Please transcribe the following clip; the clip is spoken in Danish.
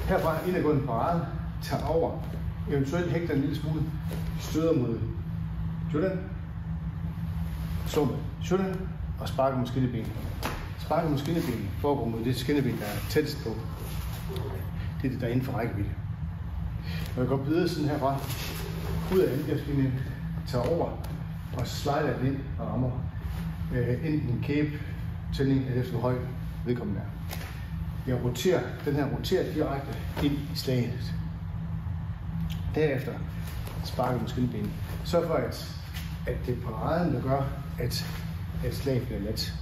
herfra indadgående parade, tager over, eventuelt hægter en lille smule, støder mod Jordan, slår med Jordan og sparker mod skinnebenen. Sparker mod skinnebenen foregår mod det skinneben, der er tættest på. Det er det, der er inden for rækkevidde. Når jeg går videre sådan herfra, ud af angrebslinjen, tager over og slider den ind og rammer enten en kæbe, tænding eller efter hvor høj vedkommende er. Jeg roterer, den her roterer direkte ind i slaget. Derefter sparker med skinnebenen. Sørg for, at det er paraden, der gør, at slaget bliver let.